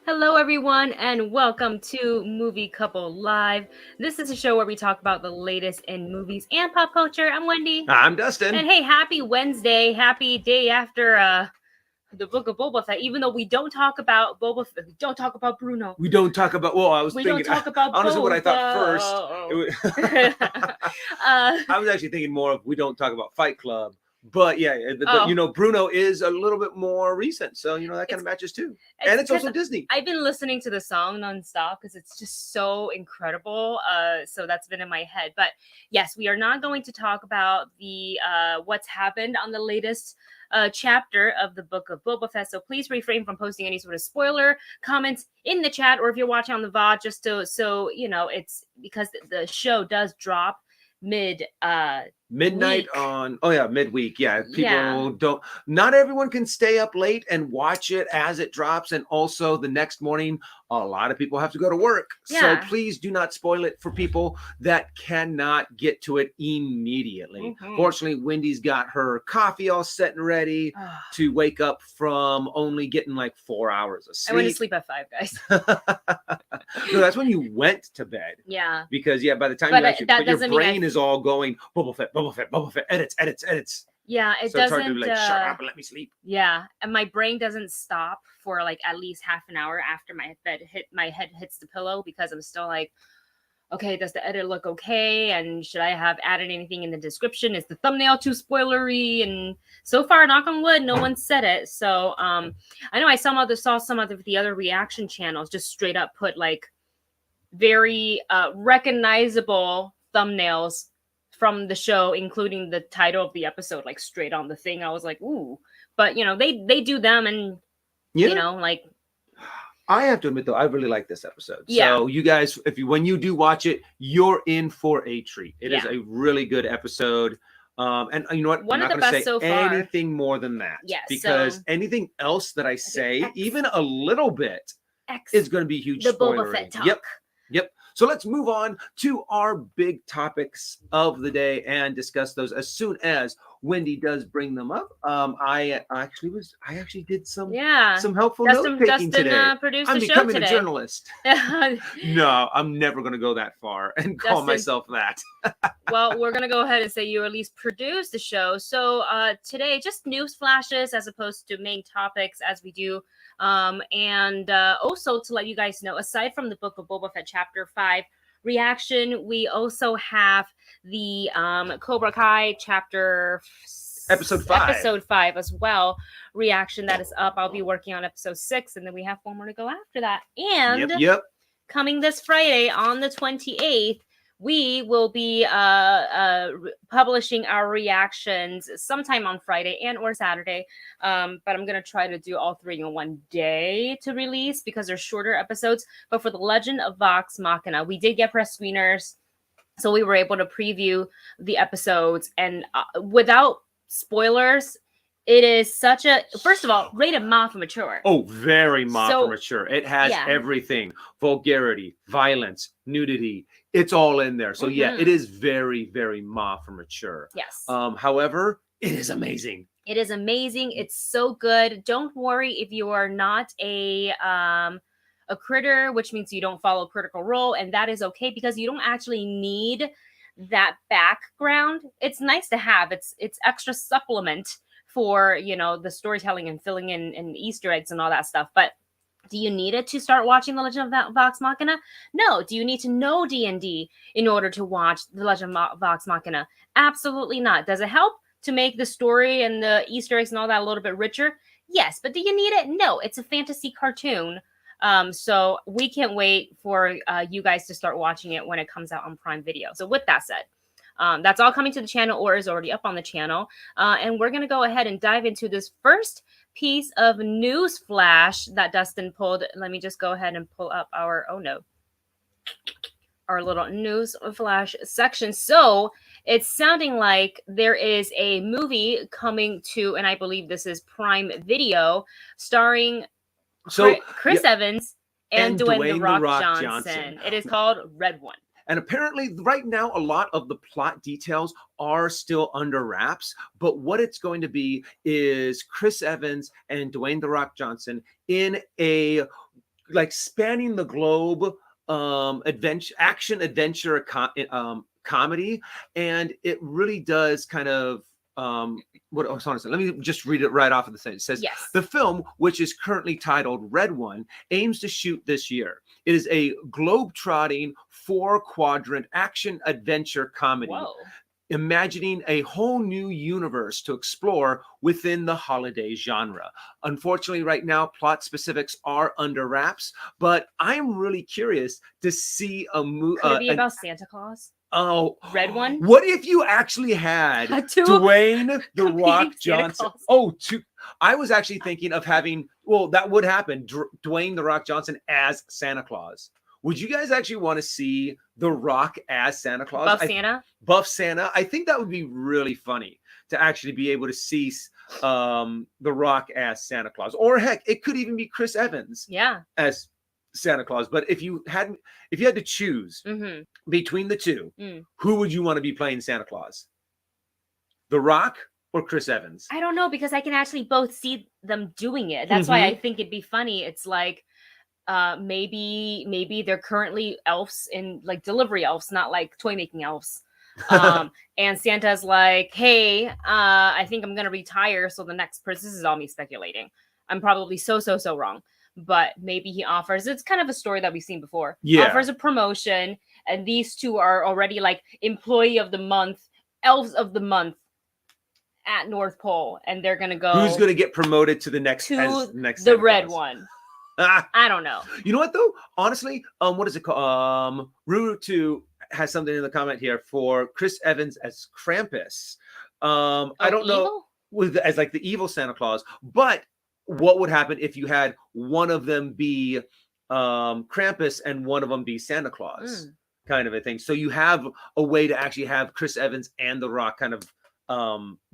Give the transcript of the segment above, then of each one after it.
Hello, everyone, and welcome to Movie Couple Live. This is a show where we talk about the latest in movies and pop culture. I'm Wendy. I'm Dustin. And hey, happy Wednesday. Happy day after the Book of Boba Fett. Even though we don't talk about Boba Fett, we don't talk about Bruno. We don't talk about, well, I was We thinking, don't talk about honestly, Boba. what I thought first, I was actually thinking more of, we don't talk about Fight Club. But yeah, Bruno is a little bit more recent. So, that kind of matches too. And it's also Disney. I've been listening to the song nonstop because it's just so incredible. So that's been in my head. But yes, we are not going to talk about the what's happened on the latest chapter of the Book of Boba Fett. So please refrain from posting any sort of spoiler comments in the chat, or if you're watching on the VOD, just so you know, it's because the show does drop midnight on midweek. Not everyone can stay up late and watch it as it drops, and also the next morning a lot of people have to go to work. So please do not spoil it for people that cannot get to it immediately. Fortunately, Wendy's got her coffee all set and ready to wake up from only getting like 4 hours of sleep. I went to sleep at 5, guys. No, that's when you went to bed. Yeah. Because by the time you actually your brain is all going Boba Fett, edits. Yeah, it so doesn't. It's hard to be like, shut up and let me sleep. Yeah, and my brain doesn't stop for like at least half an hour after my head hits the pillow, because I'm still like, okay, does the edit look okay? And should I have added anything in the description? Is the thumbnail too spoilery? And so far, knock on wood, no one said it. So I know I saw some of the other reaction channels just straight up put like very recognizable thumbnails from the show, including the title of the episode, like straight on the thing. I was like, ooh. But they do them, and like, I have to admit though, I really like this episode. Yeah. So you guys, when you do watch it, you're in for a treat. It is a really good episode. And you know what? One I'm of not the going to best say so far. anything more than that. Yes, because so anything else that I say, X. even a little bit, X is going to be huge the spoilery. Boba Fett talk. Yep. So let's move on to our big topics of the day and discuss those as soon as Wendy does bring them up. I actually did some helpful note taking today. Produced I'm the show becoming today. a journalist. No, I'm never going to go that far and call myself that. Well, we're going to go ahead and say you at least produced the show. So today, just news flashes as opposed to main topics as we do. And also to let you guys know, aside from the Book of Boba Fett Chapter 5 reaction, we also have the Cobra Kai Episode 5 as well reaction that is up. I'll be working on episode 6, and then we have 4 more to go after that. And coming this Friday on the 28th, we will be publishing our reactions sometime on Friday and or Saturday. But I'm going to try to do all 3 in one day to release because they're shorter episodes. But for The Legend of Vox Machina, we did get press screeners, so we were able to preview the episodes. And without spoilers, it is such a, first of all, rated Ma for mature. Oh, very Ma for mature. It has everything. Vulgarity, violence, nudity. It's all in there. So it is very, very Ma for mature. Yes. However, it is amazing. It is amazing. It's so good. Don't worry if you are not a critter, which means you don't follow Critical Role, and that is okay because you don't actually need that background. It's nice to have. It's extra supplement for the storytelling and filling in and Easter eggs and all that stuff. But do you need it to start watching The Legend of Vox Machina? No. Do you need to know D&D in order to watch The Legend of Vox Machina? Absolutely not. Does it help to make the story and the Easter eggs and all that a little bit richer? Yes. But do you need it? No. It's a fantasy cartoon. So we can't wait for you guys to start watching it when it comes out on Prime Video. So with that said, that's all coming to the channel or is already up on the channel. And we're going to go ahead and dive into this first piece of news flash that Dustin pulled. Let me just go ahead and pull up our little news flash section. So it's sounding like there is a movie coming to, and I believe this is Prime Video, starring Chris Evans and Dwayne The Rock Johnson. It is called Red One. And apparently right now, a lot of the plot details are still under wraps. But what it's going to be is Chris Evans and Dwayne The Rock Johnson in a like spanning the globe action adventure comedy, and it really does kind of let me just read it right off of the sentence. It says, yes. The film, which is currently titled Red One, aims to shoot this year. It is a globe-trotting 4-quadrant action adventure comedy. Whoa. Imagining a whole new universe to explore within the holiday genre. Unfortunately, right now, plot specifics are under wraps, but I'm really curious to see a movie. Could it be about Santa Claus? Oh, Red One? What if you actually had Dwayne The Rock Johnson? I was actually thinking of having, well, that would happen, Dwayne The Rock Johnson as Santa Claus. Would you guys actually want to see The Rock as Santa Claus? Buff Santa? I think that would be really funny to actually be able to see The Rock as Santa Claus. Or heck, it could even be Chris Evans as Santa Claus. But if you had to choose between the two, who would you want to be playing Santa Claus? The Rock or Chris Evans? I don't know, because I can actually both see them doing it. That's why I think it'd be funny. It's like, maybe they're currently elves, in like delivery elves, not like toy making elves. And Santa's like, hey, I think I'm gonna retire, so the next person, this is all me speculating, I'm probably so wrong, but maybe he offers, it's kind of a story that we've seen before, offers a promotion, and these two are already like employee of the month, elves of the month at North Pole, and they're gonna go, who's gonna get promoted to the next the Red One. I don't know. You know what though? Honestly, what is it called? Ruru2 has something in the comment here for Chris Evans as Krampus. I don't know as like the evil Santa Claus, but what would happen if you had one of them be Krampus and one of them be Santa Claus, kind of a thing. So you have a way to actually have Chris Evans and The Rock kind of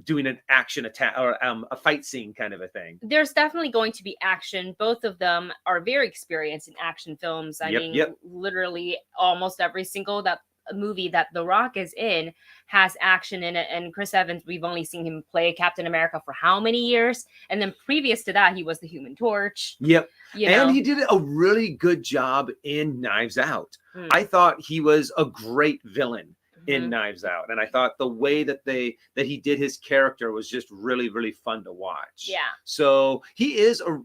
doing an action attack or a fight scene kind of a thing. There's definitely going to be action. Both of them are very experienced in action films. I mean, literally almost every single movie that The Rock is in has action in it. And Chris Evans, we've only seen him play Captain America for how many years? And then previous to that, he was the Human Torch. And he did a really good job in Knives Out. I thought he was a great villain in Knives Out, and I thought the way that he did his character was just really fun to watch. So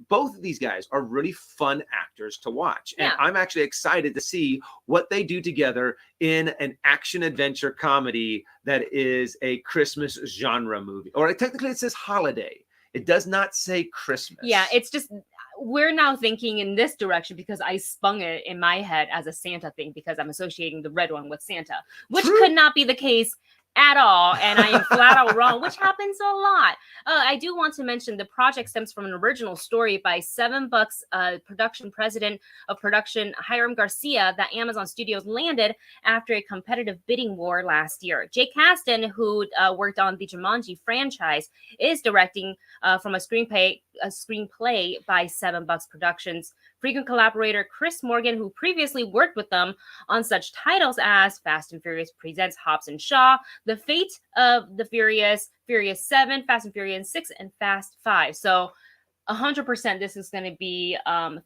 both of these guys are really fun actors to watch, and I'm actually excited to see what they do together in an action adventure comedy that is a Christmas genre movie, or technically it says holiday. It does not say Christmas. It's just, we're now thinking in this direction because I spun it in my head as a Santa thing because I'm associating the Red One with Santa, which could not be the case at all, and I am flat out wrong, which happens a lot. I do want to mention the project stems from an original story by $7 production president of production Hiram Garcia that Amazon Studios landed after a competitive bidding war last year. Jake Kasdan, who worked on the Jumanji franchise, is directing from a screenplay by $7 Productions. Frequent collaborator Chris Morgan, who previously worked with them on such titles as Fast and Furious Presents Hobbs and Shaw, The Fate of the Furious, Furious 7, Fast and Furious 6, and Fast 5. So 100% this is going to be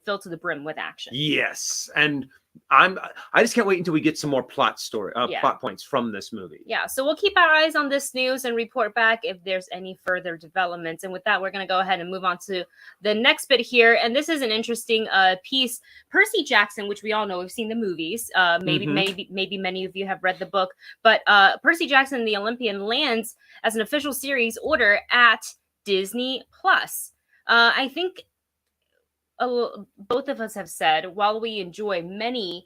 filled to the brim with action. Yes, and I just can't wait until we get some more plot points from this movie. So we'll keep our eyes on this news and report back if there's any further developments. And with that, we're going to go ahead and move on to the next bit here. And this is an interesting piece. Percy Jackson, which we all know, we've seen the movies. Maybe many of you have read the book. But Percy Jackson and the Olympian lands as an official series order at Disney Plus. I think both of us have said, while we enjoy many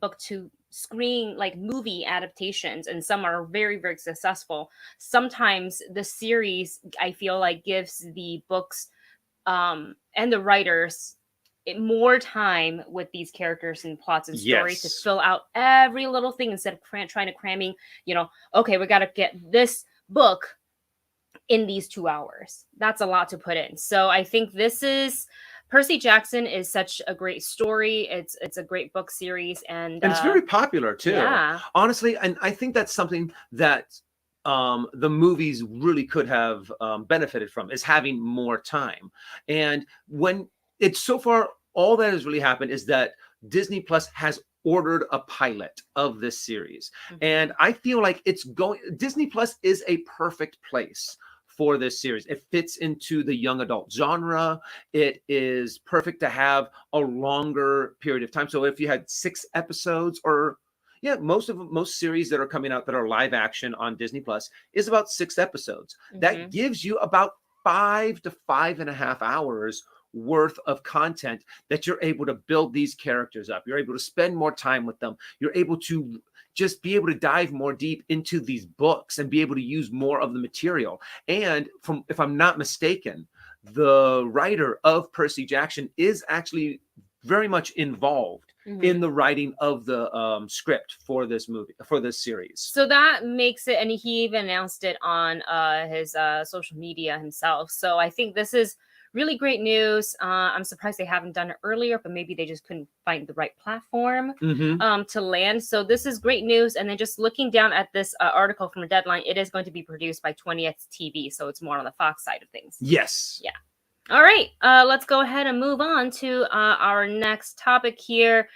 book to screen like movie adaptations, and some are very successful, sometimes the series, I feel like, gives the books and the writers more time with these characters and plots and stories to fill out every little thing instead of trying to cramming, okay, we got to get this book in these 2 hours. That's a lot to put in. So I think Percy Jackson is such a great story. It's a great book series, and it's very popular too. Honestly, and I think that's something that the movies really could have benefited from, is having more time. And when it's so far all that has really happened is that Disney Plus has ordered a pilot of this series. And I feel like Disney Plus is a perfect place for this series. It fits into the young adult genre. It is perfect to have a longer period of time. So if you had 6 episodes, or most series that are coming out that are live action on Disney Plus is about 6 episodes. That gives you about 5 to 5.5 hours worth of content that you're able to build these characters up. You're able to spend more time with them. You're able to just be able to dive more deep into these books and be able to use more of the material. And if I'm not mistaken, the writer of Percy Jackson is actually very much involved in the writing of the script for this movie, for this series. So that makes it, and he even announced it on his social media himself. So I think this is really great news. I'm surprised they haven't done it earlier, but maybe they just couldn't find the right platform to land. So this is great news. And then just looking down at this article from a Deadline, it is going to be produced by 20th TV. So it's more on the Fox side of things. Yes. Yeah. All right. Let's go ahead and move on to our next topic here.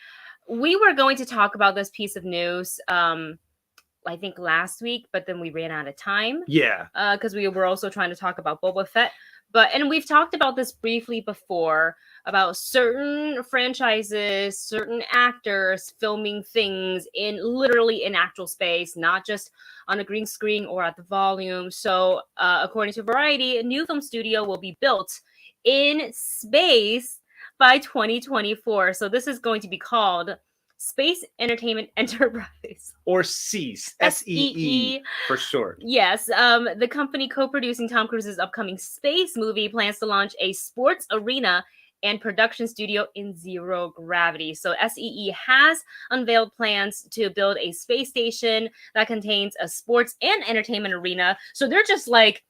We were going to talk about this piece of news, I think last week, but then we ran out of time. Yeah. Because we were also trying to talk about Boba Fett. And we've talked about this briefly before, about certain franchises, certain actors filming things literally in actual space, not just on a green screen or at the volume. So according to Variety, a new film studio will be built in space by 2024. So this is going to be called Space Entertainment Enterprise. Or SEE, SEE for short. Yes. The company co-producing Tom Cruise's upcoming space movie plans to launch a sports arena and production studio in zero gravity. So SEE has unveiled plans to build a space station that contains a sports and entertainment arena. So they're just like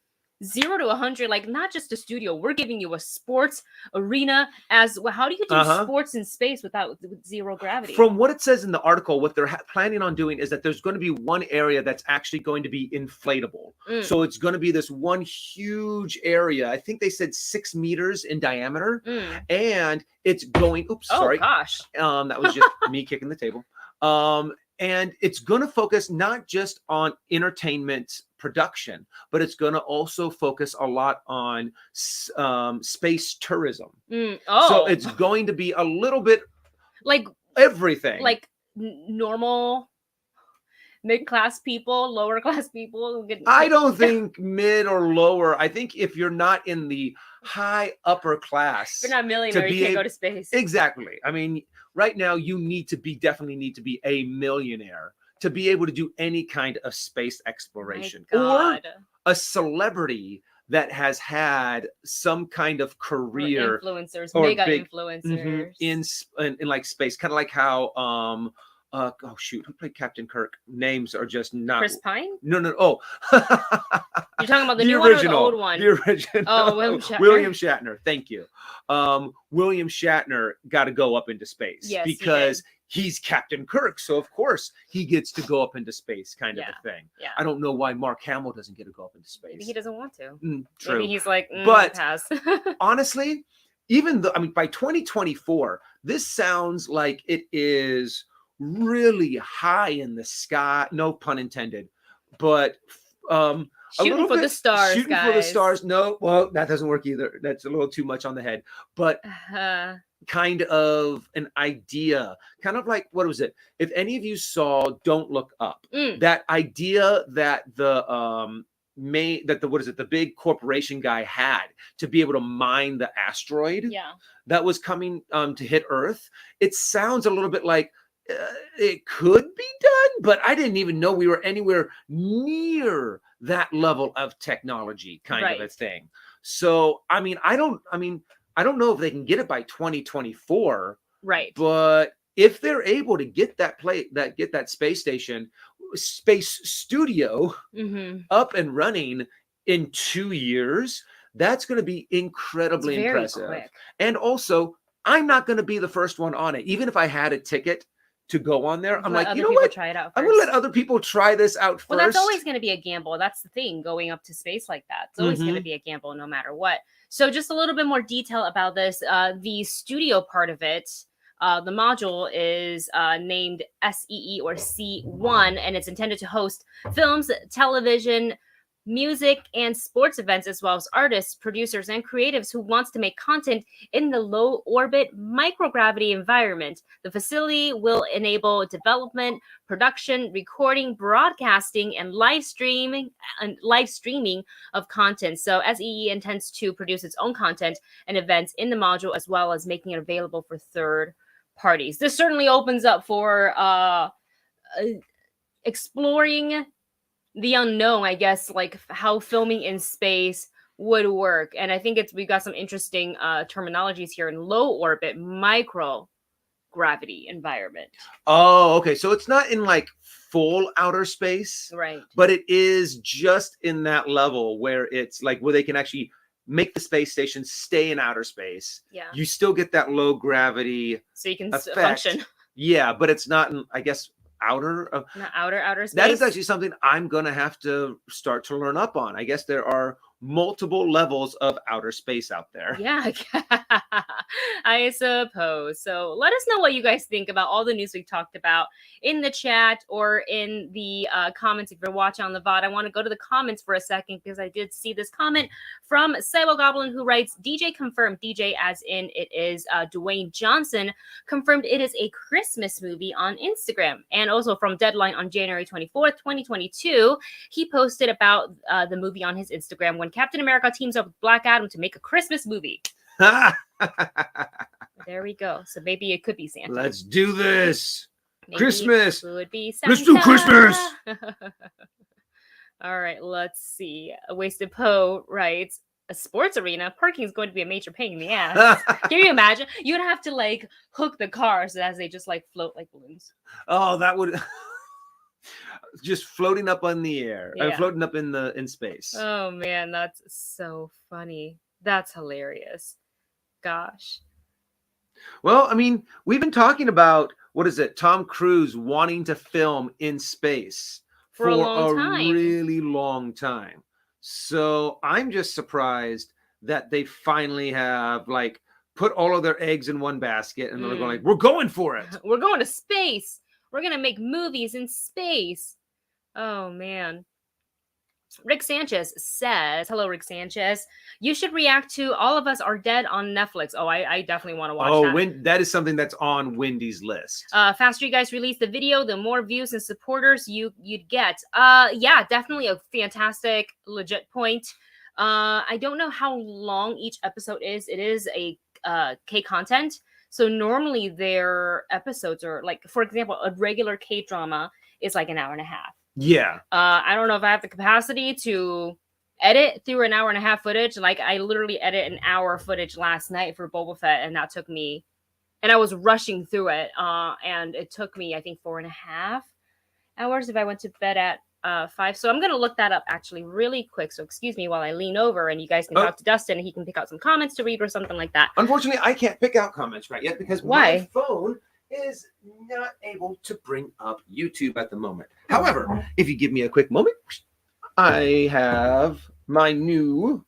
0 to 100, like not just a studio. We're giving you a sports arena as well. How do you do sports in space with zero gravity? From what it says in the article, what they're planning on doing is that there's going to be one area that's actually going to be inflatable. So it's going to be this one huge area. I think they said 6 meters in diameter, and it's going. Oops, sorry. Oh gosh. That was just me kicking the table. And it's going to focus not just on entertainment production, but it's going to also focus a lot on space tourism. So it's going to be a little bit like everything, like normal mid-class people, lower class people. I don't think mid or lower. I think if you're not in the high upper class, you're not a millionaire, you can't go to space. Exactly. I mean, right now you definitely need to be a millionaire to be able to do any kind of space exploration, or a celebrity that has had some kind of career, or influencers, or mega influencers in like space, kind of like how oh shoot, who played Captain Kirk? Names are just not. Chris Pine? No. Oh, you're talking about the new one or the old one? The original. Oh, William Shatner. William Shatner. Thank you. William Shatner got to go up into space because he's Captain Kirk, so of course he gets to go up into space, kind of a thing. Yeah. I don't know why Mark Hamill doesn't get to go up into space. Maybe he doesn't want to. True. Maybe he's like, but pass. Honestly, even though, I mean, by 2024, this sounds like it is really high in the sky, no pun intended, but shooting for the stars, shooting guys. For the stars. No, well, that doesn't work either. That's a little too much on the head, but kind of an idea, kind of like, what was it? If any of you saw Don't Look Up, that idea that the the big corporation guy had to be able to mine the asteroid that was coming to hit Earth, it sounds a little bit like it could be done, but I didn't even know we were anywhere near that level of technology, kind of a thing. So I don't know if they can get it by 2024, right? But if they're able to get that space station, space studio up and running in 2 years, that's going to be incredibly impressive. Quick. And also, I'm not going to be the first one on it, even if I had a ticket to go on there. I'm like, you know what? what? Try it out first. I'm gonna let other people try this out first. Well, that's always going to be a gamble. That's the thing, going up to space like that. It's always going to be a gamble no matter what. So just a little bit more detail about this. The studio part of it, the module is named SEE or C1, and it's intended to host films, television, music, and sports events, as well as artists, producers, and creatives who wants to make content in the low orbit microgravity environment. The facility will enable development, production, recording, broadcasting, and live streaming of content. So SEE intends to produce its own content and events in the module, as well as making it available for third parties. This certainly opens up for exploring the unknown, I guess, like how filming in space would work. And I think we got some interesting terminologies here in low orbit microgravity environment. Oh, okay. So it's not in like full outer space, right? But it is just in that level where it's like where they can actually make the space station stay in outer space. Yeah. You still get that low gravity, so you can effect. Function. Yeah, but it's not in, I guess, outer space. That is actually something I'm gonna have to start to learn up on. I guess there are multiple levels of outer space out there. Yeah, I suppose. So let us know what you guys think about all the news we talked about in the chat or in the comments if you're watching on the VOD. I want to go to the comments for a second because I did see this comment from Sebo Goblin, who writes, DJ confirmed, DJ as in it is Dwayne Johnson, confirmed it is a Christmas movie on Instagram. And also from Deadline on January 24th, 2022, he posted about the movie on his Instagram when Captain America teams up with Black Adam to make a Christmas movie. There we go. So maybe it could be Santa. Let's do this. Maybe Christmas. It would be Santa. Let's do Christmas. All right, let's see. A Wasted Poe writes, a sports arena, parking is going to be a major pain in the ass. Can you imagine? You would have to like hook the cars as they just like float like balloons. Oh, that would just floating up on the air, floating up in space. Oh man, that's so funny. That's hilarious. Gosh. Well, I mean, we've been talking about Tom Cruise wanting to film in space for a long time. Really long time. So I'm just surprised that they finally have like put all of their eggs in one basket and they're going like, we're going for it. We're going to space. We're going to make movies in space. Oh, man. Rick Sanchez says, hello, Rick Sanchez. You should react to All of Us Are Dead on Netflix. Oh, I definitely want to watch that. That is something that's on Wendy's list. Faster you guys release the video, the more views and supporters you'd get. Yeah, definitely a fantastic, legit point. I don't know how long each episode is. It is a K content. So normally their episodes are like, for example, a regular K drama is like an hour and a half. Yeah. I don't know if I have the capacity to edit through an hour and a half footage. Like I literally edited an hour footage last night for Boba Fett, and that took me, and I was rushing through it. And it took me, I think, 4.5 hours if I went to bed at 5. So I'm going to look that up actually really quick. So excuse me while I lean over and you guys can talk to Dustin and he can pick out some comments to read or something like that. Unfortunately, I can't pick out comments right yet because my phone is not able to bring up YouTube at the moment. However, if you give me a quick moment, I have my new...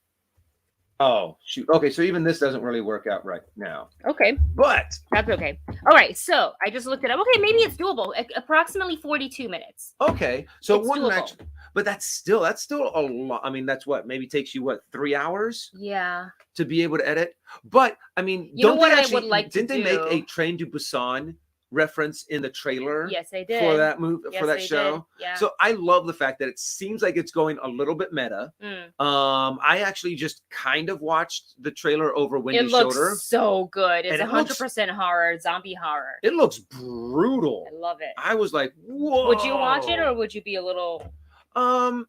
Oh, shoot. Okay, so even this doesn't really work out right now. Okay. But... That's okay. All right, so I just looked it up. Okay, maybe it's doable. Approximately 42 minutes. Okay, so it's wouldn't doable. actually... But that's still a lot. I mean, that's what, maybe takes you, 3 hours? Yeah. To be able to edit? But, I mean, didn't they make a Train to Busan reference in the trailer? Yes, they did. For that movie, for that show. Did. Yeah. So I love the fact that it seems like it's going a little bit meta. I actually just kind of watched the trailer over Wendy's shoulder. It looks so good. It's 100% horror, zombie horror. It looks brutal. I love it. I was like, whoa. Would you watch it or would you be a little... I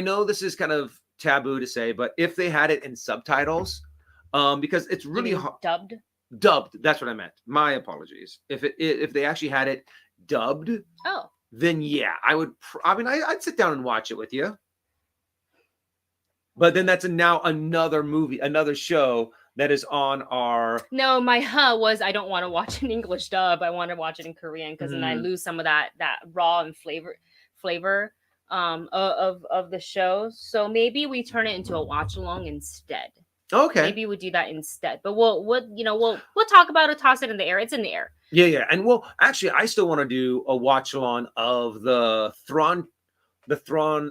know this is kind of taboo to say, but if they had it in subtitles, because it's really dubbed, that's what I meant. My apologies. If they actually had it dubbed, then yeah, I would. I'd sit down and watch it with you. But then that's now another movie, another show that is on our. No, my was I don't want to watch an English dub. I want to watch it in Korean because then I lose some of that raw and flavor of the show. So maybe we turn it into a watch along instead. Okay. Maybe we do that instead. But we'll talk about it, toss it in the air. It's in the air. Yeah. And actually I still want to do a watch along of the Thrawn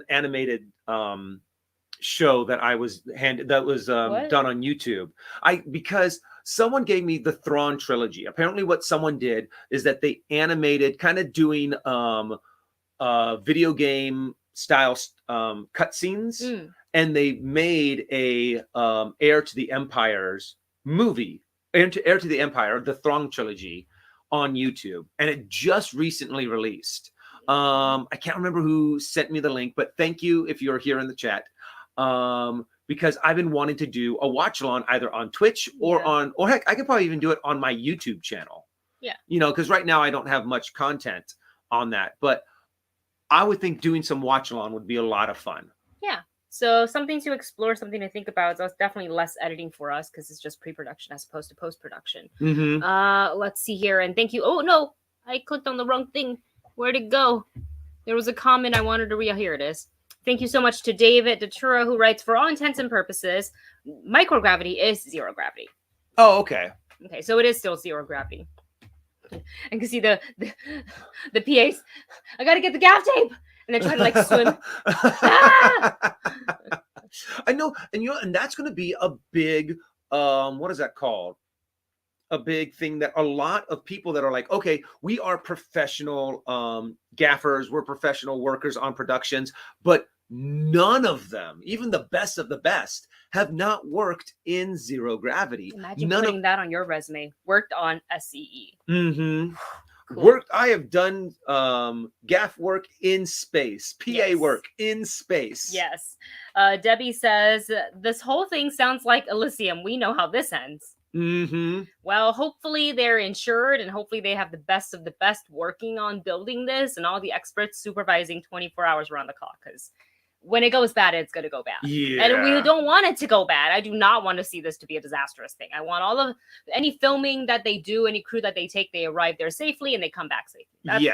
animated show that I was handed, that was done on YouTube. Because someone gave me the Thrawn trilogy. Apparently what someone did is that they animated, kind of doing video game style cutscenes, and they made a Heir to the Empire's movie, Heir to the Empire, the Thrawn trilogy, on YouTube, and it just recently released. I can't remember who sent me the link, but thank you if you're here in the chat. Because I've been wanting to do a watch along either on Twitch or or heck, I could probably even do it on my YouTube channel. Yeah. Because right now I don't have much content on that, but I would think doing some watch along would be a lot of fun. Yeah. So something to explore, something to think about. So it's definitely less editing for us because it's just pre-production as opposed to post-production. Let's see here. And thank you. Oh, no, I clicked on the wrong thing. Where'd it go? There was a comment I wanted to read. Here it is. Thank you so much to David Datura, who writes, for all intents and purposes, microgravity is zero gravity. Oh, okay. Okay, so it is still zero gravity. I can see the PAs. I gotta get the gaff tape, and then try to like swim. I know, and that's going to be a big what is that called? A big thing that a lot of people that are like, okay, we are professional gaffers, we're professional workers on productions, but none of them, even the best of the best, have not worked in zero gravity. Imagine putting that on your resume. Worked on SCE. Cool. I have done gaff work in space, PA work in space. Yes. Debbie says, this whole thing sounds like Elysium. We know how this ends. Well, hopefully they're insured and hopefully they have the best of the best working on building this and all the experts supervising 24 hours around the clock, because when it goes bad, it's going to go bad. Yeah. And we don't want it to go bad. I do not want to see this to be a disastrous thing. I want any filming that they do, any crew that they take, they arrive there safely and they come back safely.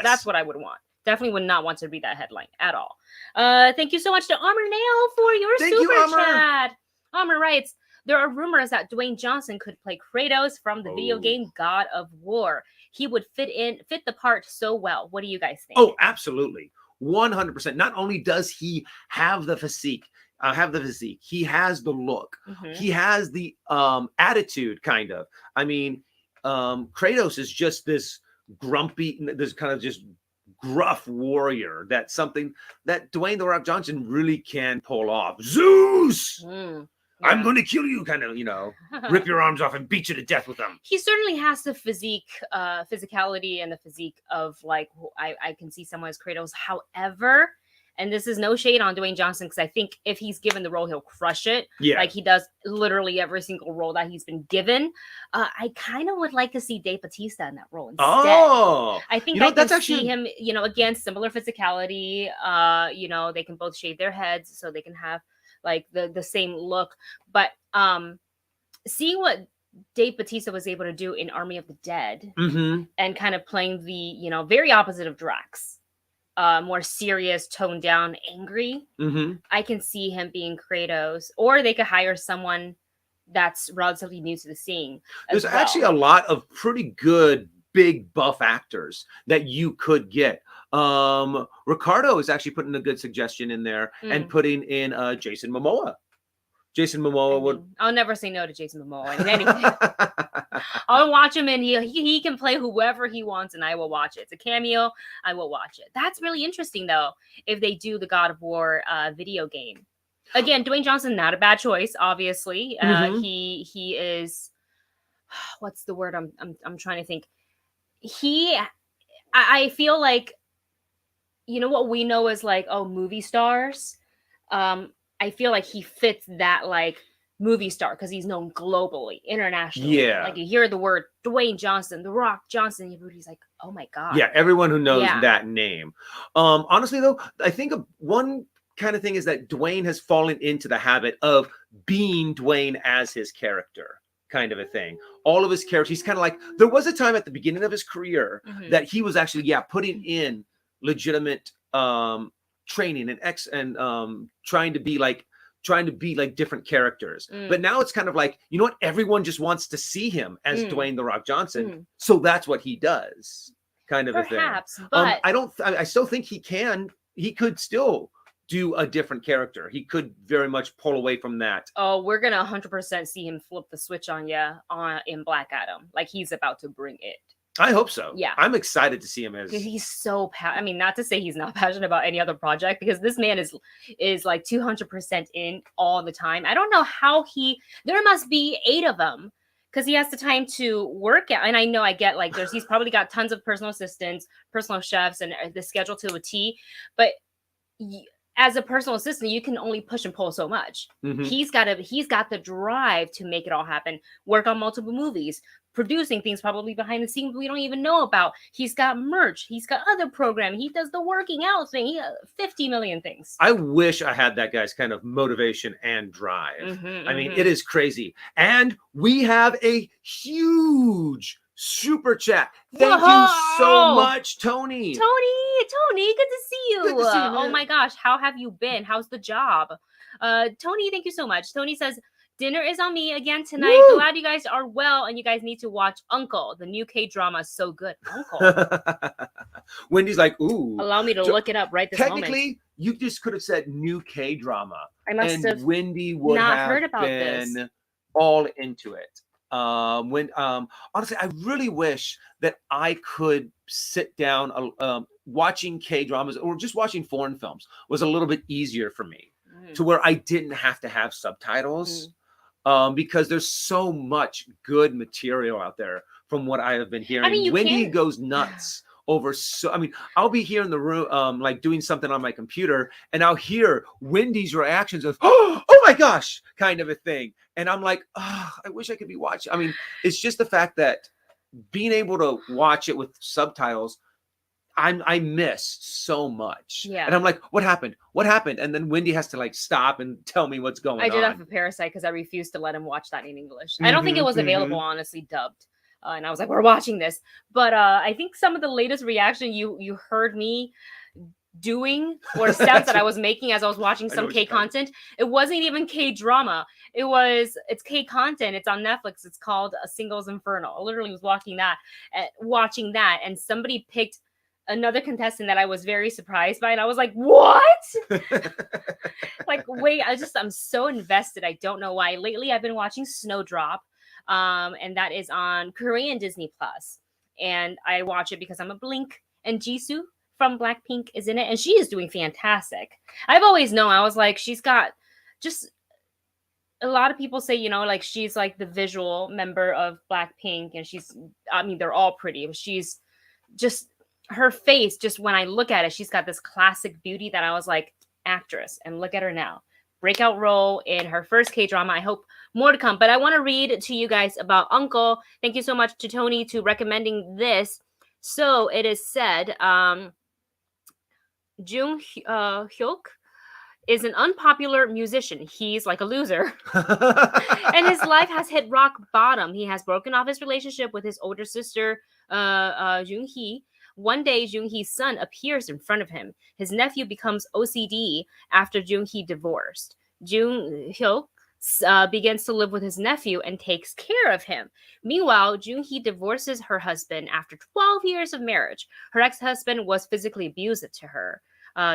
That's what I would want. Definitely would not want to read that headline at all. Thank you so much to Amr Nail for your super chat. Amr writes, there are rumors that Dwayne Johnson could play Kratos from the video game God of War. He would fit the part so well. What do you guys think? Oh, absolutely. 100%. Not only does he have the physique, he has the look. He has the attitude, kind of. I mean, Kratos is just this grumpy, this kind of just gruff warrior. That's something that Dwayne "The Rock" Johnson really can pull off. Zeus! I'm going to kill you, kind of, rip your arms off and beat you to death with them. He certainly has the physicality and the physique of, like, I can see someone as Kratos. However, and this is no shade on Dwayne Johnson, because I think if he's given the role, he'll crush it. Yeah. Like he does literally every single role that he's been given. I kind of would like to see Dave Bautista in that role instead. Oh, I think I can see him, again, similar physicality. They can both shave their heads so they can have like the same look, but seeing what Dave Bautista was able to do in Army of the Dead and kind of playing the very opposite of Drax, more serious, toned down, angry. I can see him being Kratos, or they could hire someone that's relatively new to the scene. There's actually a lot of pretty good big buff actors that you could get. Ricardo is actually putting a good suggestion in there and putting in Jason Momoa. Jason Momoa I'll never say no to Jason Momoa in anything. I'll watch him and he can play whoever he wants and I will watch it. It's a cameo. I will watch it. That's really interesting though, if they do the God of War video game. Again, Dwayne Johnson, not a bad choice, obviously. He is, what's the word I'm trying to think. I feel like, what we know as like, movie stars. I feel like he fits that like movie star because he's known globally, internationally. Yeah. Like you hear the word Dwayne Johnson, The Rock Johnson, everybody's like, oh my God. Yeah, everyone who knows that name. Honestly though, I think one kind of thing is that Dwayne has fallen into the habit of being Dwayne as his character. kind of a thing. All of his characters, he's kind of like, there was a time at the beginning of his career that he was actually, putting in legitimate training and trying to be like different characters. But now it's kind of like, you know what? Everyone just wants to see him as Dwayne The Rock Johnson. So that's what he does, kind of Perhaps, a thing. but I still think he could still do a different character. He could very much pull away from that. Oh, we're gonna 100% see him flip the switch on you in Black Adam. Like he's about to bring it. I hope so. Yeah. I'm excited to see him as... He's so I mean, not to say he's not passionate about any other project, because this man is like 200% in all the time. I don't know how there must be 8 of them, because he has the time to work out. And I know, I get like he's probably got tons of personal assistants, personal chefs, and the schedule to a T. But as a personal assistant, you can only push and pull so much. He's got the drive to make it all happen. Work on multiple movies, producing things probably behind the scenes we don't even know about. He's got merch. He's got other programming. He does the working out thing. He 50 million things. I wish I had that guy's kind of motivation and drive. I mean, it is crazy. And we have a huge super chat. Thank you so much, Tony. Tony, good to see you. Good to see you, oh my gosh, how have you been? How's the job? Tony, thank you so much. Tony says, dinner is on me again tonight. Woo! Glad you guys are well, and you guys need to watch Uncle. The new K-drama is so good. Uncle. Wendy's like, ooh. Allow me to look it up right this moment. Technically, you just could have said new K-drama. I must have Wendy would not have heard about been this. all into it. Honestly, I really wish that I could sit down watching K-dramas or just watching foreign films was a little bit easier for me, to where I didn't have to have subtitles. Because there's so much good material out there from what I have been hearing. I mean, Wendy goes nuts over I'll be here in the room, like doing something on my computer, and I'll hear Wendy's reactions of, oh my gosh, kind of a thing. And I'm like, oh, I wish I could be watching. I mean, it's just the fact that being able to watch it with subtitles, I miss so much. Yeah. And I'm like, what happened? What happened? And then Wendy has to like stop and tell me what's going on. I did that for Parasite because I refused to let him watch that in English. I don't think it was available, honestly, dubbed. And I was like, we're watching this. But I think some of the latest reaction you heard me doing, or sounds that I was making as I was watching some K content, it wasn't even K drama. It's K content. It's on Netflix. It's called A Singles Inferno. I literally was watching that, and somebody picked another contestant that I was very surprised by, and I was like, what? Like, wait, I'm so invested. I don't know why. Lately I've been watching Snowdrop, and that is on Korean Disney Plus, and I watch it because I'm a Blink, and Jisoo from Blackpink is in it, and she is doing fantastic. I've always known, I was like, she's got just, a lot of people say, like she's like the visual member of Blackpink, and they're all pretty, but she's just, her face, just when I look at it, she's got this classic beauty that I was like, actress, and look at her now. Breakout role in her first K-drama. I hope more to come. But I want to read to you guys about Uncle. Thank you so much to Tony to recommending this. So it is said, Jung Hyuk is an unpopular musician. He's like a loser. And his life has hit rock bottom. He has broken off his relationship with his older sister, Jung Hee. One day, Jung Hee's son appears in front of him. His nephew becomes OCD after Jung Hee divorced. Jung Hyuk begins to live with his nephew and takes care of him. Meanwhile, Jung Hee divorces her husband after 12 years of marriage. Her ex-husband was physically abusive to her.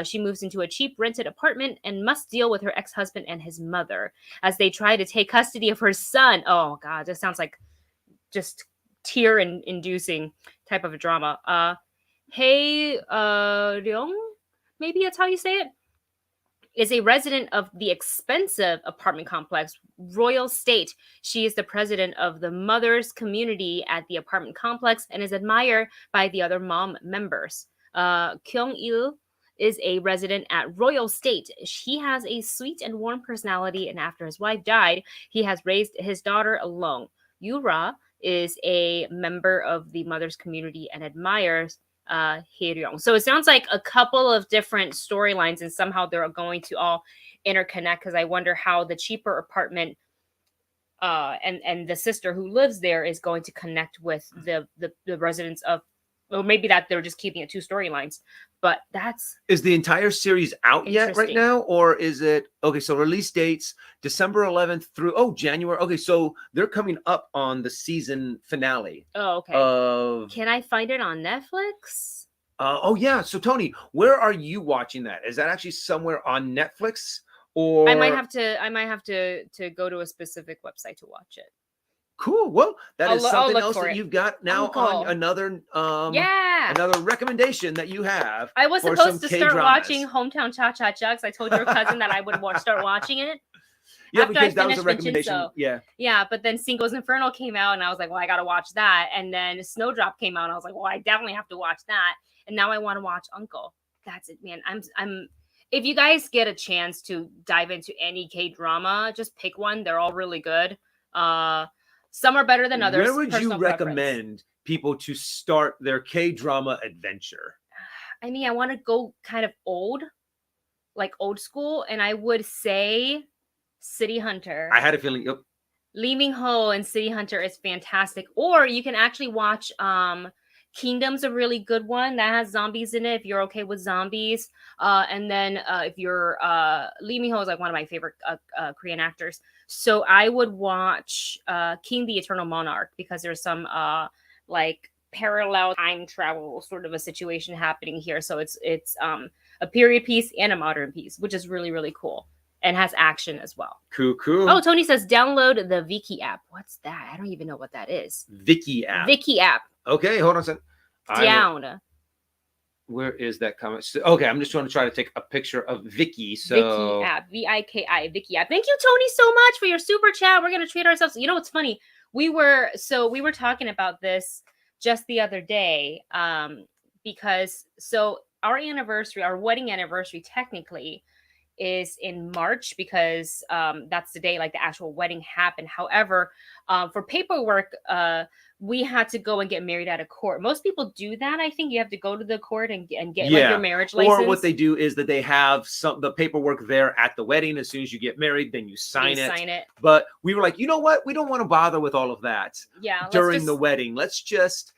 She moves into a cheap rented apartment and must deal with her ex-husband and his mother as they try to take custody of her son. Oh, God, this sounds like just tear-inducing type of a drama. Hae Ryung, maybe that's how you say it, is a resident of the expensive apartment complex Royal State. She is the president of the mothers community at the apartment complex and is admired by the other mom members. Kyung-il is a resident at Royal State. He has a sweet and warm personality, and after his wife died, he has raised his daughter alone. Yura is a member of the mothers community and admires Hae-ryung. So it sounds like a couple of different storylines, and somehow they're going to all interconnect, because I wonder how the cheaper apartment and the sister who lives there is going to connect with the residents of, or maybe that they're just keeping it 2 storylines, but that's Is the entire series out yet right now, or is it okay? So release dates December 11th through January. Okay, so they're coming up on the season finale. Oh, okay. Can I find it on Netflix? Oh yeah. So Tony, where are you watching that? Is that actually somewhere on Netflix, or I might have to go to a specific website to watch it. Cool. Well, that is something else that you've got now on another another recommendation that you have. I was supposed to start watching Hometown Cha-Cha-Cha because I told your cousin that I would start watching it. Yeah, because that was a recommendation. Yeah, but then Cinco's Inferno came out, and I was like, well, I gotta watch that. And then Snowdrop came out, and I was like, well, I definitely have to watch that. And now I want to watch Uncle. That's it, man. I'm. If you guys get a chance to dive into any K-drama, just pick one. They're all really good. Some are better than others. Where would you recommend people to start their K-drama adventure? I mean, I want to go kind of old, like old school, and I would say City Hunter. I had a feeling. Yep. Lee Min-ho and City Hunter is fantastic. Or you can actually watch Kingdom's a really good one that has zombies in it if you're okay with zombies. And then if you're Lee Min-ho is like one of my favorite Korean actors. So I would watch King the Eternal Monarch because there's some like parallel time travel sort of a situation happening here. So it's a period piece and a modern piece, which is really, really cool. And has action as well. Cool. Oh, Tony says download the Viki app. What's that? I don't even know what that is. Viki app. Viki app. Okay, hold on a second. Down. Where is that comment? Okay, I'm just going to try to take a picture of Viki. So Viki app. Viki. Viki app. Thank you, Tony, so much for your super chat. We're gonna treat ourselves. You know what's funny? We were talking about this just the other day. Because our wedding anniversary technically is in March because that's the day like the actual wedding happened. However, for paperwork, we had to go and get married at a court. Most people do that. I think you have to go to the court and get like your marriage license. Or what they do is that they have the paperwork there at the wedding. As soon as you get married, then you sign it. But we were like, you know what? We don't want to bother with all of that. Yeah. During the wedding, let's just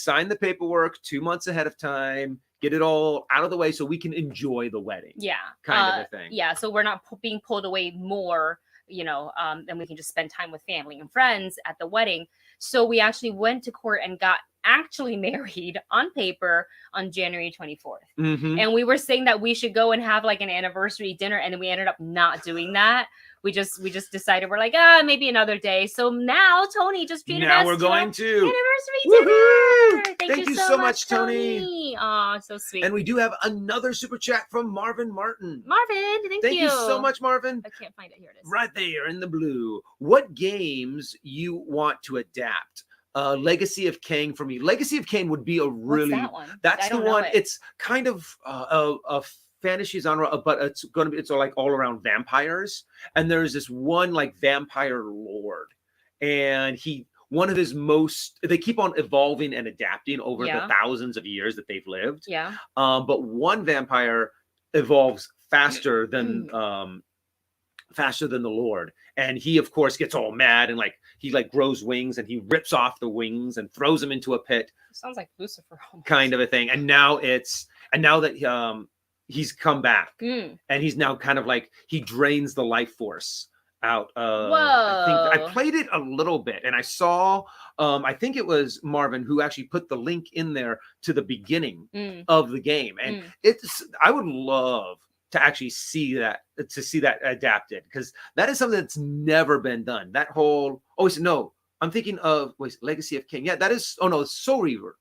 sign the paperwork 2 months ahead of time. Get it all out of the way so we can enjoy the wedding. Yeah. Kind of a thing. Yeah. So we're not being pulled away more, and we can just spend time with family and friends at the wedding. So we actually went to court and got actually married on paper on January 24th. Mm-hmm. And we were saying that we should go and have like an anniversary dinner. And then we ended up not doing that. We just decided we're like, maybe another day. So now Tony just treated us. Now we're going to anniversary dinner. Thank you so much, Tony. Oh, so sweet. And we do have another super chat from Marvin Martin. Marvin, thank you. Thank you so much, Marvin. I can't find it. Here it is. Right there in the blue. What games you want to adapt? Legacy of Kain for me. Legacy of Kain would be a really. What's that one? That's the one. It's kind of a fantasy genre, but it's like all around vampires. And there's this one like vampire lord, and one of his they keep on evolving and adapting over the thousands of years that they've lived. Yeah. But one vampire evolves faster than the Lord. And he, of course, gets all mad and he grows wings and he rips off the wings and throws them into a pit. Sounds like Lucifer. Almost. Kind of a thing. And now that he's come back and he's now kind of like he drains the life force out. I think I played it a little bit and I saw I think it was Marvin who actually put the link in there to the beginning of the game. And I would love to actually see that adapted because that is something that's never been done. That whole I'm thinking of Legacy of Kain. Yeah, that is it's Soul Reaver.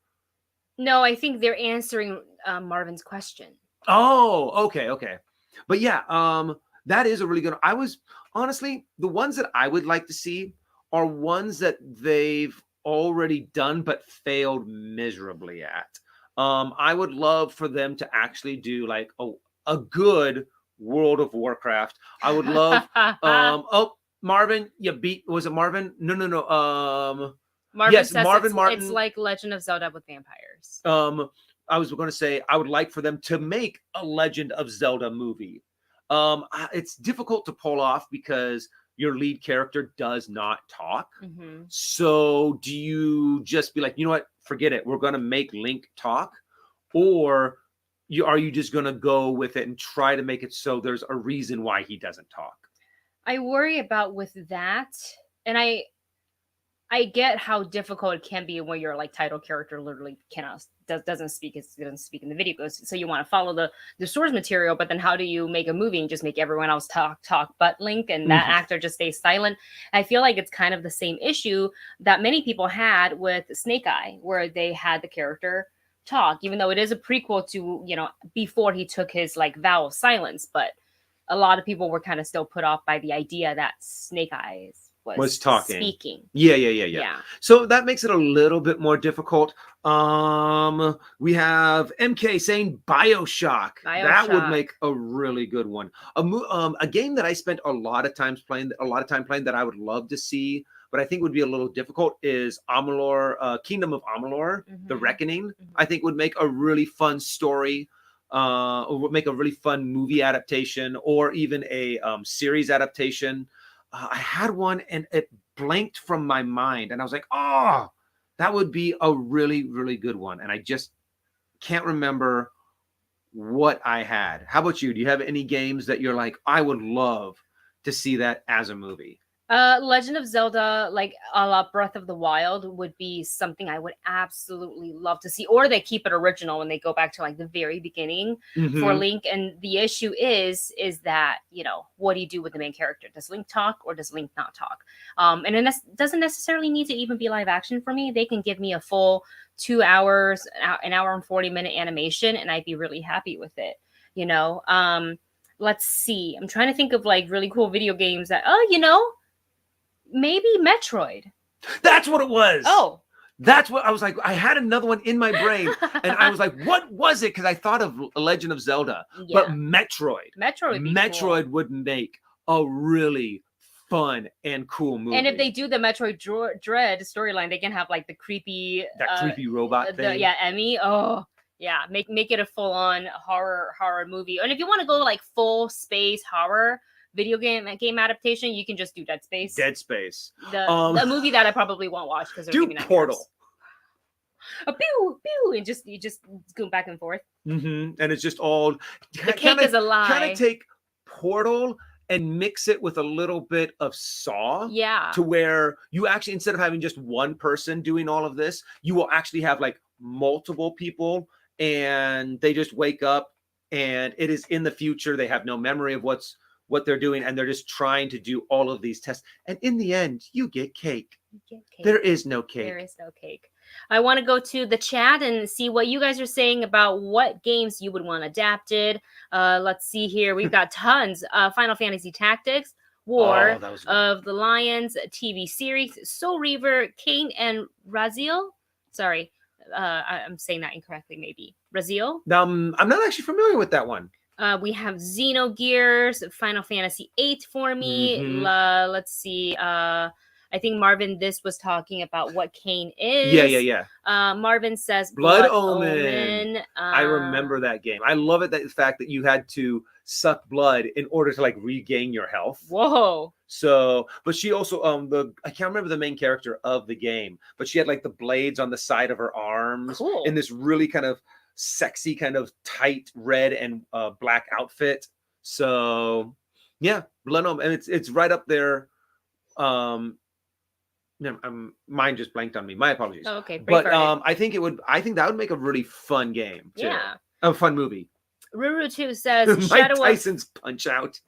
No, I think they're answering Marvin's question. Oh, okay. But yeah, that is a really good one. I was honestly the ones that I would like to see are ones that they've already done but failed miserably at. I would love for them to actually do like a good World of Warcraft. I would love Marvin, was it Marvin? No. Marvin yes, says Marvin Martin. It's like Legend of Zelda with vampires. I was going to say I would like for them to make a Legend of Zelda movie. It's difficult to pull off because your lead character does not talk. So do you just be like, you know what, forget it, we're going to make Link talk? Or are you just going to go with it and try to make it so there's a reason why he doesn't talk? I worry about with that, and I get how difficult it can be when your like title character literally doesn't speak in the video goes. So you want to follow the source material, but then how do you make a movie and just make everyone else talk but Link, and that actor just stays silent? I feel like it's kind of the same issue that many people had with Snake Eye, where they had the character talk, even though it is a prequel to, you know, before he took his like vow of silence. But a lot of people were kind of still put off by the idea that Snake Eyes was talking, speaking. Yeah. So that makes it a little bit more difficult. We have MK saying Bioshock. That would make a really good one. A game that I spent a lot of time playing that I would love to see, but I think would be a little difficult, is Amalur, Kingdom of Amalur, The Reckoning. I think would make a really fun story. Or would make a really fun movie adaptation, or even a series adaptation. I had one and it blanked from my mind, and I was like, oh, that would be a really, really good one. And I just can't remember what I had. How about you? Do you have any games that you're like, I would love to see that as a movie? Legend of Zelda, like a la Breath of the Wild, would be something I would absolutely love to see. Or they keep it original when they go back to like the very beginning for Link. And the issue is that, you know, what do you do with the main character? Does Link talk or does Link not talk? And it doesn't necessarily need to even be live action for me. They can give me a full 2 hours, an hour and 40-minute animation, and I'd be really happy with it. You know, let's see. I'm trying to think of like really cool video games that, you know, maybe Metroid. That's what it was. Oh. That's what I was like. I had another one in my brain, and I was like, what was it? Because I thought of Legend of Zelda, but Metroid. Metroid would make a really fun and cool movie. And if they do the Metroid Dread storyline, they can have like the creepy... That creepy robot thing. Emmy. Oh, yeah. Make it a full-on horror movie. And if you want to go like full space horror video game adaptation, you can just do Dead Space. The movie that I probably won't watch because do Portal. A pew pew, and you just go back and forth. And it's just all the cake is a lie. Kind of take Portal and mix it with a little bit of Saw. Yeah. To where you actually, instead of having just one person doing all of this, you will actually have like multiple people, and they just wake up and it is in the future. They have no memory of what they're doing, and they're just trying to do all of these tests, and in the end you get cake. There is no cake. I want to go to the chat and see what you guys are saying about what games you would want adapted. Let's see here. We've got tons. Final Fantasy Tactics, War of the Lions TV series, Soul Reaver, Cain and Raziel. Sorry, I'm saying that incorrectly, maybe. Raziel? I'm not actually familiar with that one. We have Xenogears, Final Fantasy VIII for me. Let's see. I think Marvin this was talking about what Cain is. Yeah. Marvin says Blood Omen. I remember that game. I love it, the fact that you had to suck blood in order to like regain your health. Whoa. So, but she also I can't remember the main character of the game, but she had like the blades on the side of her arms in this really kind of sexy, kind of tight red and black outfit. So yeah, Blood Omen, and it's right up there. Mine just blanked on me. My apologies. Oh, okay, but I think that would make a really fun game too. Yeah, a fun movie. Ruru 2 says Mike Tyson's Punch Out.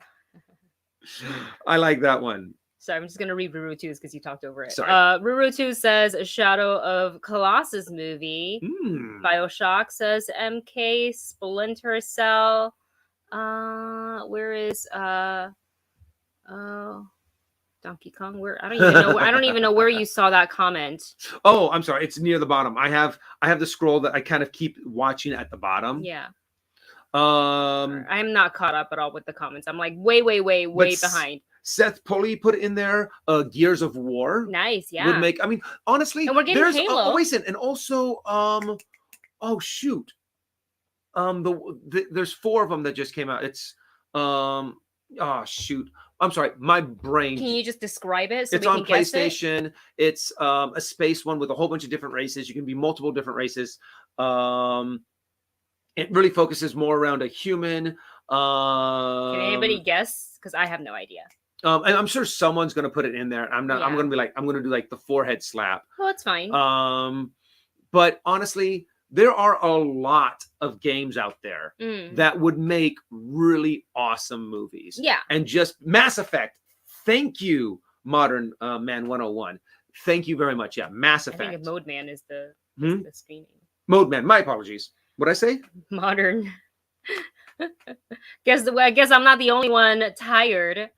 I like that one. Sorry, I'm just gonna read Ruru 2's because you talked over it. Sorry. Ruru 2 says a Shadow of Colossus movie. Bioshock says MK Splinter Cell. Where is Donkey Kong? Where I don't even know where you saw that comment. Oh, I'm sorry. It's near the bottom. I have the scroll that I kind of keep watching at the bottom. Yeah. I'm not caught up at all with the comments. I'm like way behind. Seth Pulley put in there Gears of War. Nice, yeah. Would make, I mean, honestly, and we're getting Halo. And also oh shoot. There's 4 of them that just came out. It's Oh shoot. I'm sorry. My brain. Can you just describe it so It's we on can guess it? PlayStation. It's a space one with a whole bunch of different races. You can be multiple different races. It really focuses more around a human. Can anybody guess? Because I have no idea. And I'm sure someone's gonna put it in there. I'm not. I'm Yeah. gonna be like, I'm gonna do like the forehead slap. Well, it's fine. But honestly, there are a lot of games out there that would make really awesome movies. Yeah. And just Mass Effect. Thank you, Modern Man 101. Thank you very much. Yeah, Mass Effect. I think Mode Man is the screen name. Mode Man. My apologies. What'd I say? Modern. I guess I'm not the only one tired.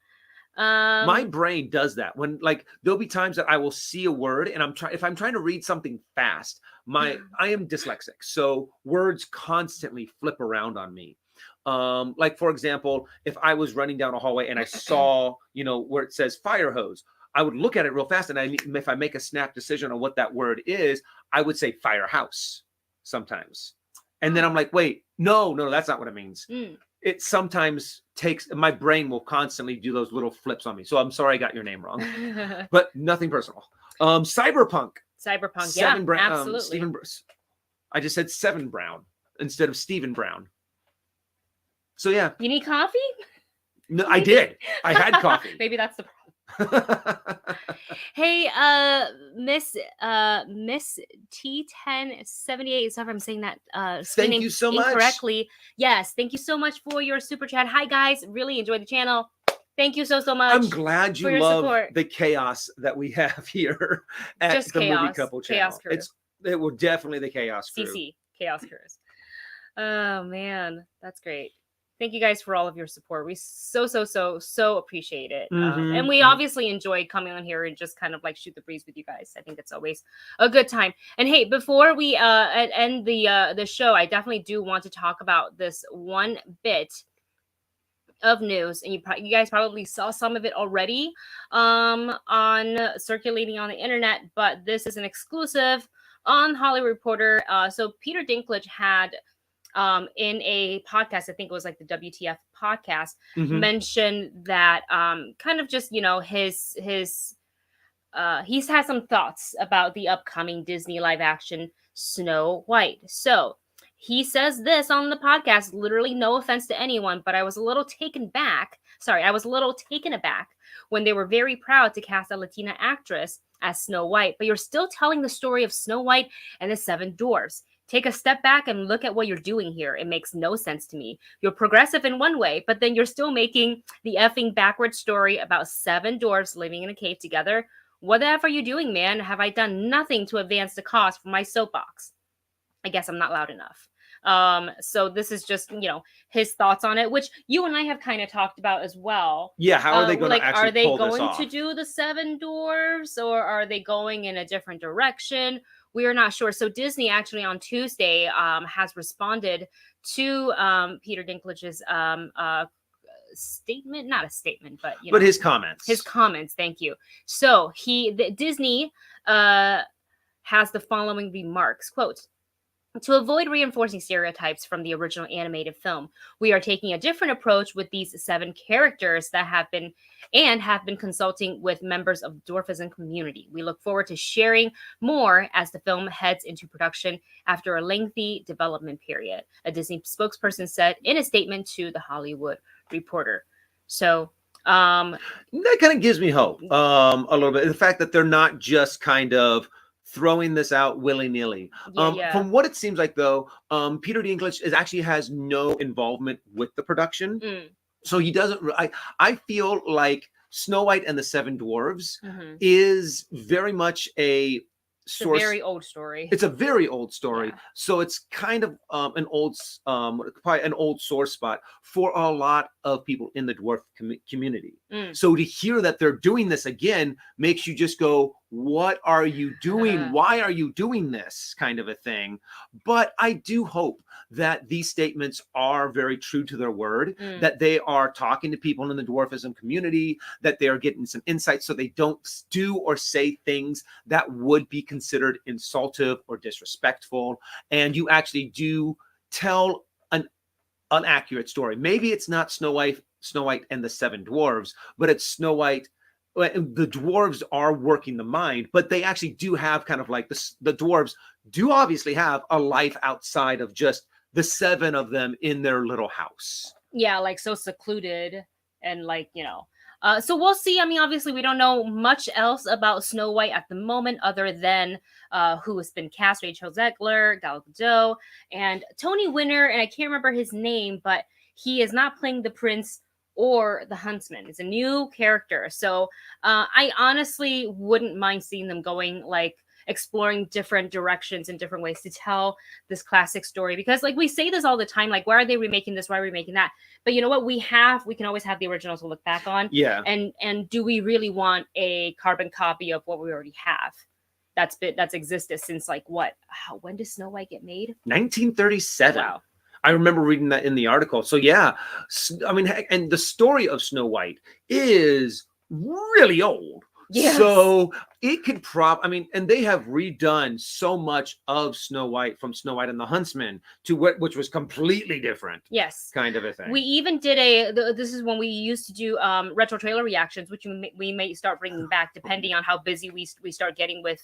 My brain does that when like there'll be times that I will see a word and if I'm trying to read something fast, I am dyslexic, so words constantly flip around on me. Like for example, if I was running down a hallway and I saw, where it says fire hose, I would look at it real fast, and if I make a snap decision on what that word is, I would say firehouse sometimes. And then I'm like, wait, no, that's not what it means. It sometimes my brain will constantly do those little flips on me. So I'm sorry I got your name wrong, but nothing personal. Cyberpunk. Yeah, absolutely. Stephen, I just said Seven Brown instead of Stephen Brown. So yeah. You need coffee? No, I did. I had coffee. Maybe that's the problem. Hey, Miss T1078. Sorry if I'm saying that thank you so much incorrectly. Yes, thank you so much for your super chat. Hi guys, really enjoyed the channel. Thank you so much. I'm glad you love the chaos that we have here at Just the chaos. Movie Couple channel. It will definitely the chaos crew. CC Chaos Crews. Oh man, that's great. Thank you guys for all of your support. We so appreciate it. And we obviously enjoy coming on here and just kind of like shoot the breeze with you guys. I think it's always a good time. And hey, before we end the show, I definitely do want to talk about this one bit of news, and you guys probably saw some of it already on circulating on the internet, but this is an exclusive on Hollywood Reporter. So Peter Dinklage had in a podcast, I think it was like the WTF podcast, mentioned that kind of just, he's had some thoughts about the upcoming Disney live action Snow White. So he says this on the podcast, literally no offense to anyone, but I was a little taken aback when they were very proud to cast a Latina actress as Snow White, but you're still telling the story of Snow White and the Seven Dwarfs. Take a step back and look at what you're doing here. It makes no sense to me. You're progressive in one way, but then you're still making the effing backward story about 7 dwarfs living in a cave together. What the F are you doing, man? Have I done nothing to advance the cause for my soapbox? I guess I'm not loud enough. So this is just, his thoughts on it, which you and I have kind of talked about as well. Yeah, how are they going to actually pull this off? Are they going to do the 7 dwarfs, or are they going in a different direction? We are not sure. So Disney actually on Tuesday has responded to Peter Dinklage's statement, not a statement, but his comments. His comments. Thank you. So Disney has the following remarks. Quote, "To avoid reinforcing stereotypes from the original animated film, we are taking a different approach with these 7 characters that have been consulting with members of the dwarfism community. We look forward to sharing more as the film heads into production after a lengthy development period," a Disney spokesperson said in a statement to The Hollywood Reporter. So that kind of gives me hope a little bit. The fact that they're not just kind of throwing this out willy-nilly. From what it seems like, though, Peter Dinklage actually has no involvement with the production. So he doesn't. I feel like Snow White and the 7 Dwarves is very much a source. It's a very old story. It's a very old story. Yeah. So it's kind of probably an old sore spot for a lot of people in the dwarf community. So to hear that they're doing this again makes you just go, what are you doing? Why are you doing this, kind of a thing? But I do hope that these statements are very true to their word, that they are talking to people in the dwarfism community, that they are getting some insight so they don't do or say things that would be considered insultive or disrespectful. And you actually do tell an accurate story. Maybe it's not Snow White Snow White and the Seven Dwarves, but it's Snow White. The dwarves are working the mind, but they actually do have kind of like the dwarves do obviously have a life outside of just the 7 of them in their little house. Yeah, like so secluded and like, so we'll see. I mean, obviously we don't know much else about Snow White at the moment other than who has been cast: Rachel Zegler, Gal Gadot, and Tony Winner, and I can't remember his name, but he is not playing the prince or the huntsman. It's a new character. So I honestly wouldn't mind seeing them going like exploring different directions and different ways to tell this classic story, because like we say this all the time, like, why are they remaking this, why are we remaking that? But you know what, we can always have the original to look back on. Yeah. And do we really want a carbon copy of what we already have that's existed since like when did Snow White get made? 1937. Wow. I remember reading that in the article. So yeah, I mean, and the story of Snow White is really old. Yes. So it could and they have redone so much of Snow White from Snow White and the Huntsman to which was completely different. Yes. Kind of a thing. We even did this is when we used to do retro trailer reactions, which we may start bringing back depending on how busy we start getting with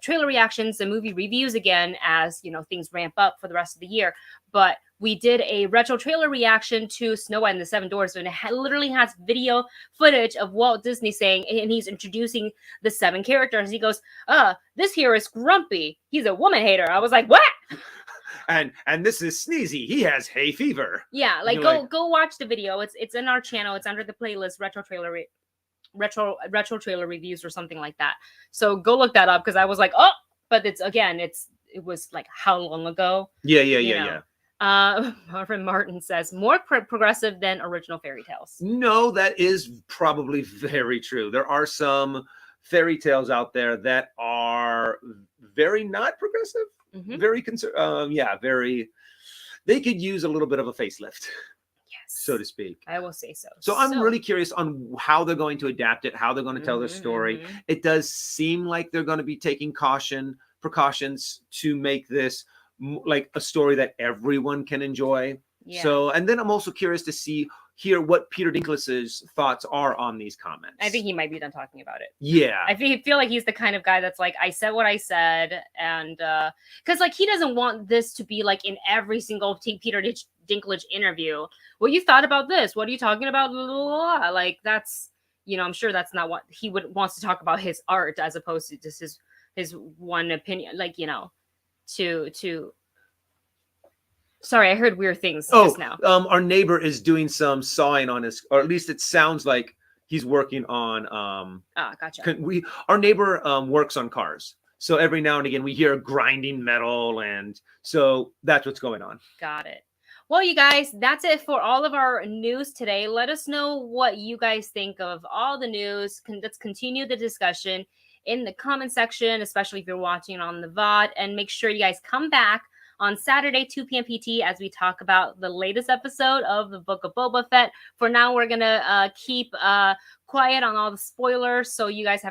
trailer reactions and movie reviews again as things ramp up for the rest of the year. But we did a retro trailer reaction to Snow White and the Seven Dwarfs, and it literally has video footage of Walt Disney saying, and he's introducing the 7 characters. He goes, this here is Grumpy. He's a woman hater. I was like, what? And this is Sneezy. He has hay fever. Yeah, like go watch the video. It's in our channel. It's under the playlist retro trailer reviews or something like that. So go look that up, because I was like, oh, but it was like how long ago? Yeah. Marvin Martin says more progressive than original fairy tales. No, that is probably very true. There are some fairy tales out there that are very not progressive, very very. They could use a little bit of a facelift. So to speak. I will say so. So I'm really curious on how they're going to adapt it, how they're going to tell their story. It does seem like they're going to be taking precautions to make this like a story that everyone can enjoy. Yeah. So, and then I'm also curious to hear what Peter Dinklage's thoughts are on these comments. I think he might be done talking about it. Yeah. I feel like he's the kind of guy that's like, I said what I said. And because like he doesn't want this to be like in every single Peter Dinklage interview. Well, you thought about this. What are you talking about? Like that's, I'm sure that's not what he wants to talk about, his art, as opposed to just his one opinion. Like, to sorry, I heard weird things just now. Our neighbor is doing some sawing on his, or at least it sounds like he's working on gotcha. Our neighbor works on cars. So every now and again we hear grinding metal, and so that's what's going on. Got it. Well, you guys, that's it for all of our news today. Let us know what you guys think of all the news. Let's continue the discussion in the comment section, especially if you're watching on the VOD. And make sure you guys come back on Saturday, 2 p.m. PT, as we talk about the latest episode of the Book of Boba Fett. For now, we're going to keep quiet on all the spoilers, so you guys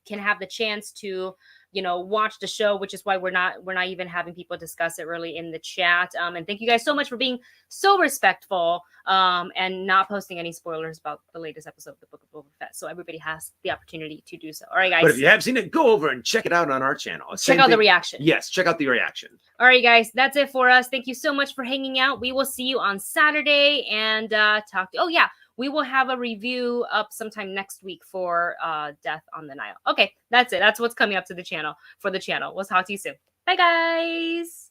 can have the chance to watch the show, which is why we're not even having people discuss it really in the chat. And thank you guys so much for being so respectful and not posting any spoilers about the latest episode of the Book of Boba Fett, so everybody has the opportunity to do so. All right, guys. But if you have seen it, go over and check it out on our channel. Check out the reaction. Yes, check out the reaction. All right, guys, that's it for us. Thank you so much for hanging out. We will see you on Saturday and we will have a review up sometime next week for Death on the Nile. Okay, that's it. That's what's coming up to the channel for the channel. We'll talk to you soon. Bye, guys.